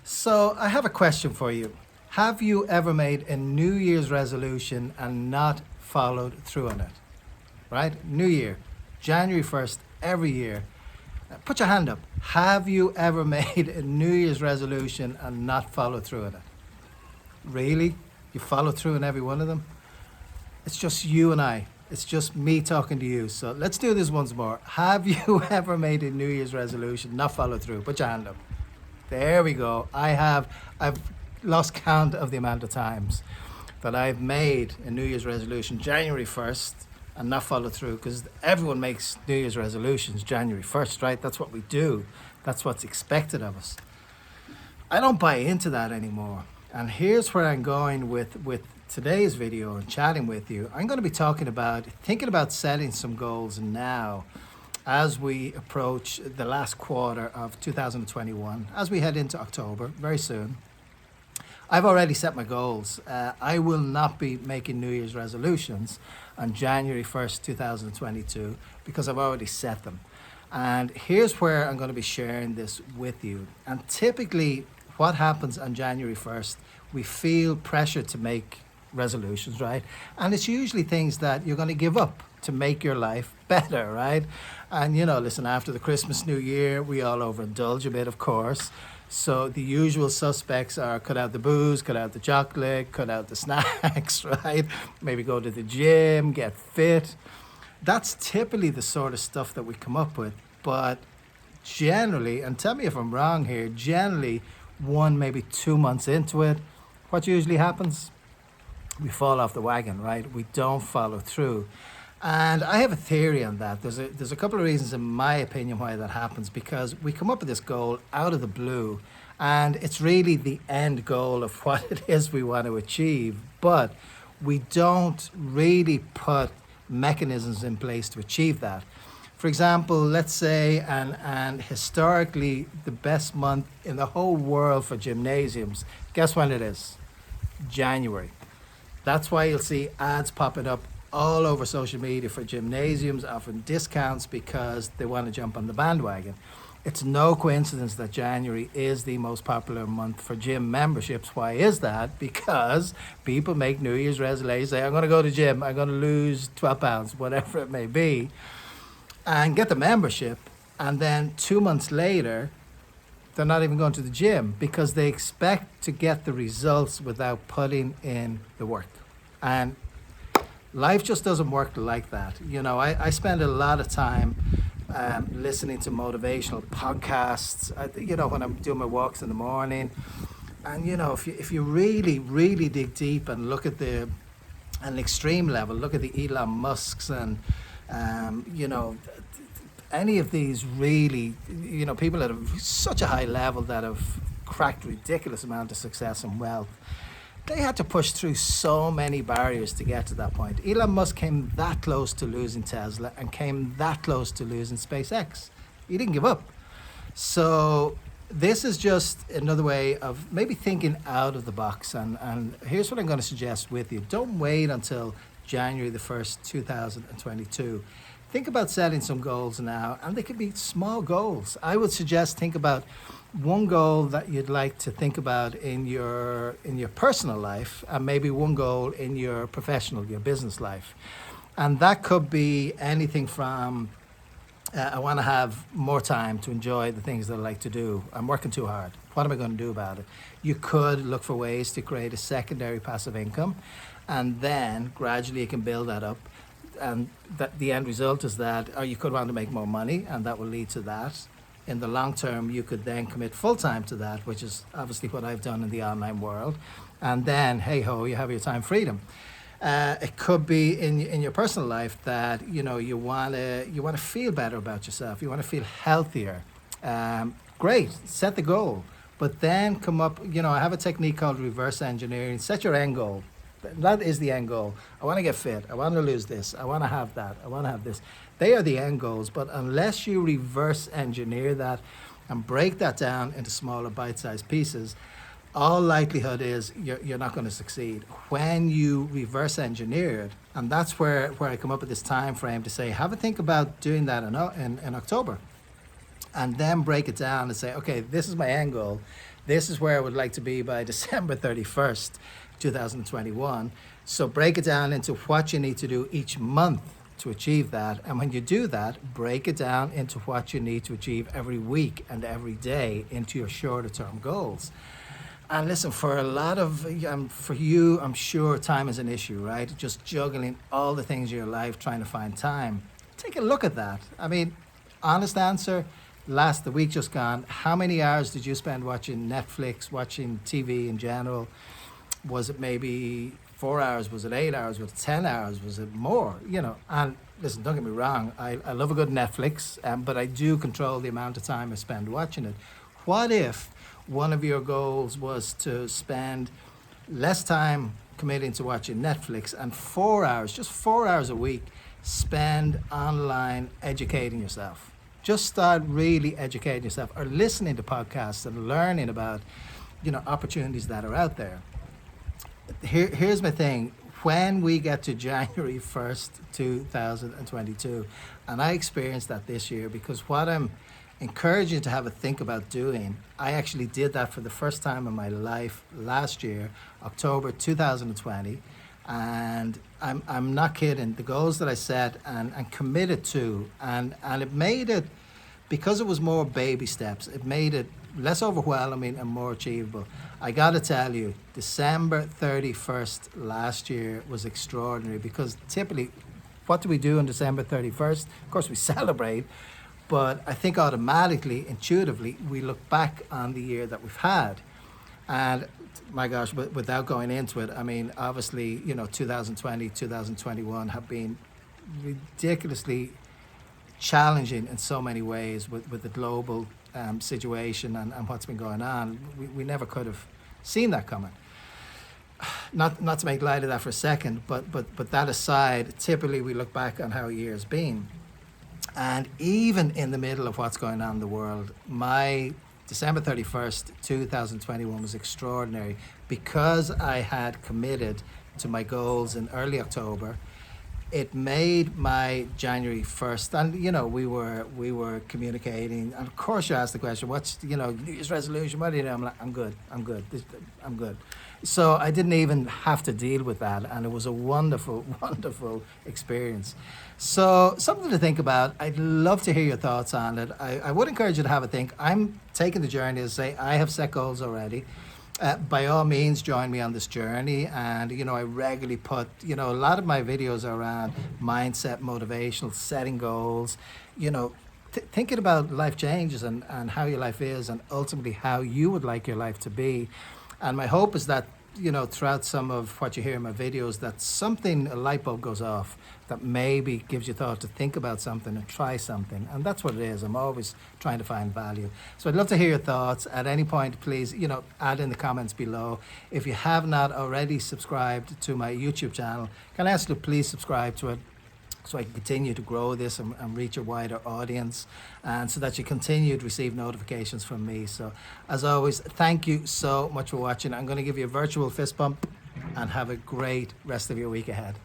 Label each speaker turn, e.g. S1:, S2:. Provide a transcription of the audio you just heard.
S1: So I have a question for you. Have you ever made a New Year's resolution and not followed through on it? Right? New Year, January 1st, every year. Put your hand up. Have you ever made a New Year's resolution and not followed through on it? Really? You follow through on every one of them? It's just you and I. It's just me talking to you. So let's do this once more. Have you ever made a New Year's resolution, not followed through? Put your hand up. There we go. I have. I've lost count of the amount of times that I've made a New Year's resolution January 1st and not followed through, because everyone makes New Year's resolutions January 1st, right? That's what we do. That's what's expected of us. I don't buy into that anymore. And here's where I'm going with today's video and chatting with you. I'm going to be talking about thinking about setting some goals now as we approach the last quarter of 2021, as we head into October very soon. I've already set my goals. I will not be making New Year's resolutions on January 1st, 2022, because I've already set them. And here's where I'm going to be sharing this with you. And typically, what happens on January 1st, we feel pressure to make resolutions, right? And it's usually things that you're going to give up to make your life better, right? And listen, after the Christmas, New Year, we all overindulge a bit, of course. So the usual suspects are cut out the booze, cut out the chocolate, cut out the snacks, right? Maybe go to the gym, get fit. That's typically the sort of stuff that we come up with. But generally, and tell me if I'm wrong here, generally 1, maybe 2 months into it, what usually happens? We fall off the wagon, right? We don't follow through. And I have a theory on that. There's a couple of reasons, in my opinion, why that happens, because we come up with this goal out of the blue, and it's really the end goal of what it is we want to achieve, but we don't really put mechanisms in place to achieve that. For example, let's say, and historically, the best month in the whole world for gymnasiums, guess when it is? January. That's why you'll see ads popping up all over social media for gymnasiums offering discounts because they want to jump on the bandwagon. It's no coincidence that January is the most popular month for gym memberships. Why is that? Because people make New Year's resolutions, say, I'm going to go to the gym, I'm going to lose 12 pounds, whatever it may be, and get the membership. And then 2 months later, they're not even going to the gym because they expect to get the results without putting in the work. And life just doesn't work like that. I spend a lot of time listening to motivational podcasts, when I'm doing my walks in the morning. And, if you really, really dig deep and look at an extreme level, look at the Elon Musks and, any of these really, people at such a high level that have cracked ridiculous amount of success and wealth, they had to push through so many barriers to get to that point. Elon Musk came that close to losing Tesla and came that close to losing SpaceX. He didn't give up. So this is just another way of maybe thinking out of the box. And here's what I'm going to suggest with you. Don't wait until January the 1st, 2022. Think about setting some goals now, and they could be small goals. I would suggest think about one goal that you'd like to think about in your personal life, and maybe one goal in your professional, your business life. And that could be anything from I want to have more time to enjoy the things that I like to do. I'm working too hard. What am I going to do about it? You could look for ways to create a secondary passive income, and then gradually you can build that up. And that the end result is that, or you could want to make more money, and that will lead to that. In the long term, you could then commit full time to that, which is obviously what I've done in the online world. And then, hey ho, you have your time freedom. It could be in your personal life that you want to feel better about yourself. You want to feel healthier. Great, set the goal, but then come up. I have a technique called reverse engineering. Set your end goal. That is the end goal. I want to get fit. I want to lose this. I want to have that. I want to have this. They are the end goals. But unless you reverse engineer that and break that down into smaller bite-sized pieces, all likelihood is you're not going to succeed. When you reverse engineer it, and that's where I come up with this time frame to say, have a think about doing that in October. and then break it down and say, okay, this is my end goal. This is where I would like to be by December 31st, 2021. So break it down into what you need to do each month to achieve that. And when you do that, break it down into what you need to achieve every week and every day into your shorter term goals. And listen, for a lot of, for you, I'm sure time is an issue, right? Just juggling all the things in your life, trying to find time. Take a look at that. I mean, honest answer, the week just gone, how many hours did you spend watching Netflix, watching TV in general? Was it maybe 4 hours? Was it 8 hours? Was it 10 hours? Was it more? You know, and listen, don't get me wrong, I love a good Netflix, but I do control the amount of time I spend watching it. What if one of your goals was to spend less time committing to watching Netflix and 4 hours, just 4 hours a week, spend online educating yourself? Just start really educating yourself, or listening to podcasts and learning about, opportunities that are out there. Here's my thing. When we get to January 1st, 2022, and I experienced that this year, because what I'm encouraging you to have a think about doing, I actually did that for the first time in my life last year, October 2020, and I'm not kidding. The goals that I set and committed to, and it made it, because it was more baby steps, it made it less overwhelming and more achievable. I gotta tell you, December 31st last year was extraordinary, because typically, what do we do on December 31st? Of course, we celebrate, but I think automatically, intuitively, we look back on the year that we've had. And my gosh, without going into it, I mean, obviously, 2020, 2021 have been ridiculously challenging in so many ways with the global situation and what's been going on. We never could have seen that coming. Not to make light of that for a second, but that aside, typically we look back on how a year's been. And even in the middle of what's going on in the world, my December 31st, 2021 was extraordinary, because I had committed to my goals in early October. It made my January 1st, and we were communicating, and of course you asked the question, what's New Year's resolution, what do you know? I'm like, I'm good. I'm good. So I didn't even have to deal with that, and it was a wonderful, wonderful experience. So something to think about. I'd love to hear your thoughts on it. I would encourage you to have a think. I'm taking the journey to say I have set goals already. By all means, join me on this journey. And, I regularly put, a lot of my videos are around mindset, motivational, setting goals, thinking about life changes and how your life is, and ultimately how you would like your life to be. And my hope is that, throughout some of what you hear in my videos, that a light bulb goes off, that maybe gives you thought to think about something and try something. And that's what it is. I'm always trying to find value. So I'd love to hear your thoughts. At any point, please, add in the comments below. If you have not already subscribed to my YouTube channel, can I ask you to please subscribe to it, so I can continue to grow this and reach a wider audience, and so that you continue to receive notifications from me. So as always, thank you so much for watching. I'm going to give you a virtual fist bump, and have a great rest of your week ahead.